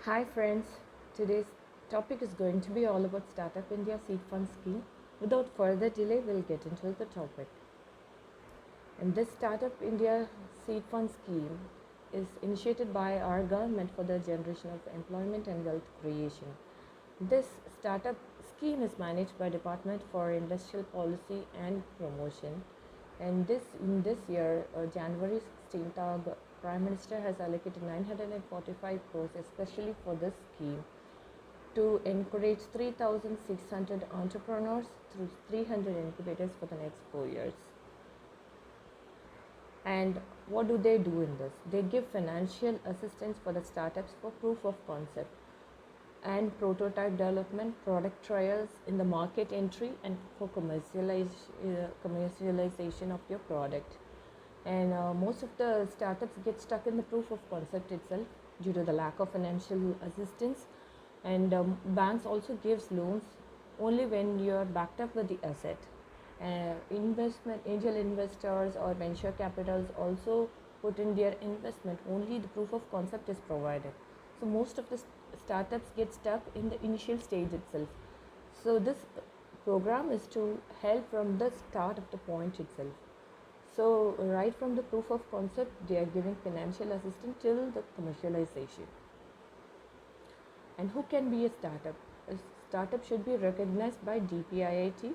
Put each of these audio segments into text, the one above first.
Hi friends, today's topic is going to be all about Startup India Seed Fund Scheme. Without further delay, we'll get into the topic. And this Startup India Seed Fund Scheme is initiated by our government for the generation of employment and wealth creation. This startup scheme is managed by Department for Industrial Policy and Promotion. And in this year, January 16th, our Prime Minister has allocated 945 crores especially for this scheme to encourage 3,600 entrepreneurs through 300 incubators for the next 4 years. And what do they do in this? They give financial assistance for the startups for proof of concept and prototype development, product trials in the market entry, and for commercialization of your product. And most of the startups get stuck in the proof of concept itself due to the lack of financial assistance. And banks also gives loans only when you are backed up with the asset. Investment angel investors or venture capitals also put in their investment only the proof of concept is provided. So most of the startups get stuck in the initial stage itself. So this program is to help from the start of the point itself. So right from the proof of concept, they are giving financial assistance till the commercialization. And who can be a startup? A startup should be recognized by DPIIT.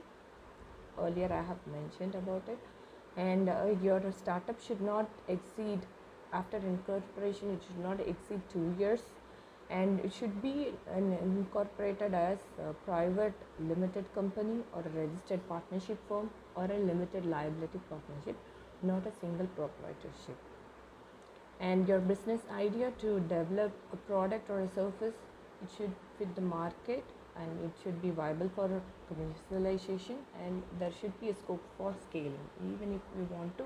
Earlier I have mentioned about it. And your startup should not exceed, after incorporation, it should not exceed 2 years. And it should be incorporated as a private limited company or a registered partnership firm or a limited liability partnership, not a single proprietorship. And your business idea to develop a product or a service, it should fit the market and it should be viable for commercialization, and there should be a scope for scaling. Even if you want to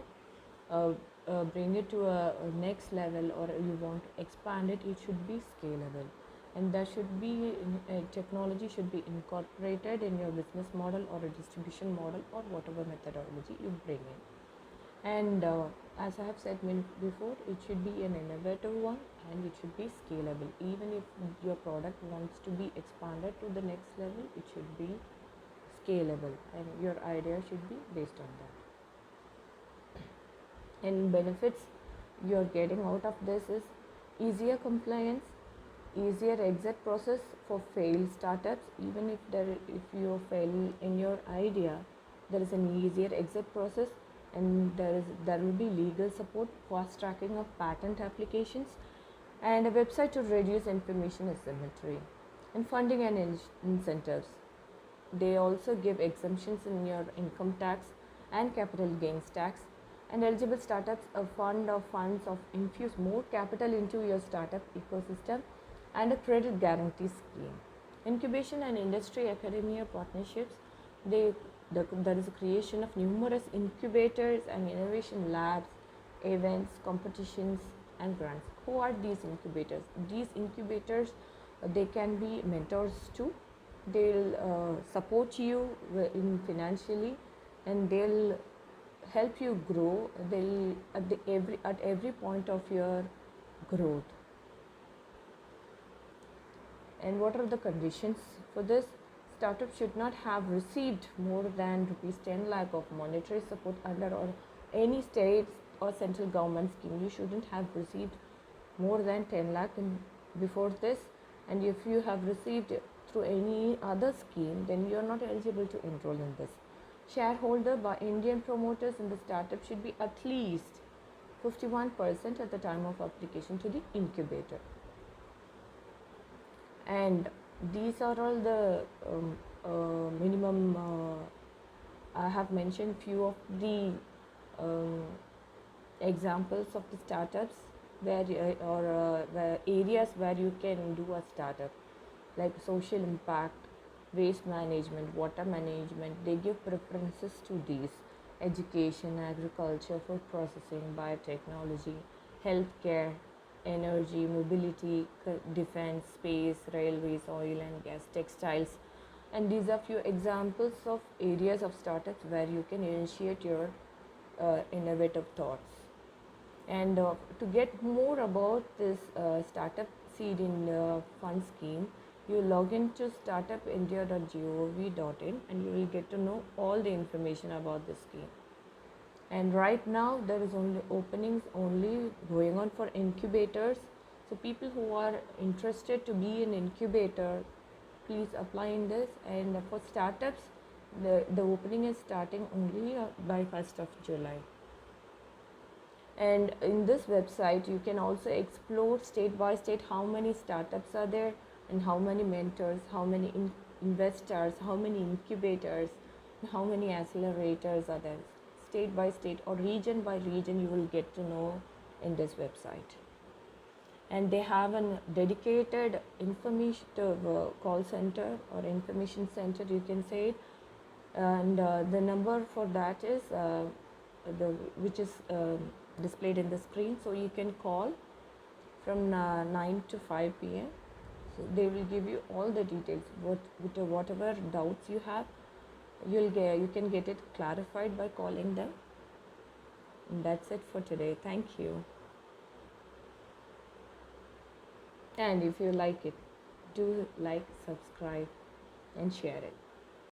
bring it to a next level or you want to expand it, it should be scalable. And there should be technology should be incorporated in your business model or a distribution model or whatever methodology you bring in. And as I have said before, it should be an innovative one and it should be scalable. Even if your product wants to be expanded to the next level, it should be scalable and your idea should be based on that. And benefits you're getting out of this is easier compliance, easier exit process for failed startups. Even if you fail in your idea, there is an easier exit process, and there will be legal support, fast tracking of patent applications, and a website to reduce information asymmetry, and funding and incentives. They also give exemptions in your income tax and capital gains tax. And eligible startups, a fund or funds of infuse more capital into your startup ecosystem, and a credit guarantee scheme. Incubation and industry academia partnerships, there is a creation of numerous incubators and innovation labs, events, competitions, and grants. Who are these incubators? These incubators, they can be mentors too. They'll support you in financially, and they'll help you grow. They'll at every point of your growth. And what are the conditions for this? Startup should not have received more than rupees 10 lakh of monetary support under or any state or central government scheme. You shouldn't have received more than 10 lakh before this. And if you have received through any other scheme, then you are not eligible to enroll in this. Shareholder by Indian promoters in the startup should be at least 51% at the time of application to the incubator. And these are all the minimum. I have mentioned few of the examples of the startups where where areas where you can do a startup, like social impact, waste management, water management. They give preferences to these: education, agriculture, food processing, biotechnology, healthcare, energy, mobility, defense, space, railways, oil and gas, textiles. And these are few examples of areas of startups where you can initiate your innovative thoughts. And to get more about this startup seed in fund scheme, you log into startupindia.gov.in and you will get to know all the information about this scheme. And right now there is only openings only going on for incubators. So people who are interested to be an incubator, please apply in this. And for startups, the opening is starting only by 1st of July. And in this website you can also explore state by state how many startups are there, and how many mentors, how many investors, how many incubators, how many accelerators are there. State by state or region by region you will get to know in this website. And they have a dedicated information call center or information center, you can say it. And the number for that is which is displayed in the screen. So you can call from 9 to 5 p.m. So they will give you all the details. Whatever doubts you have, you can get it clarified by calling them. And that's it for today. Thank you. And if you like it, do like, subscribe, and share it.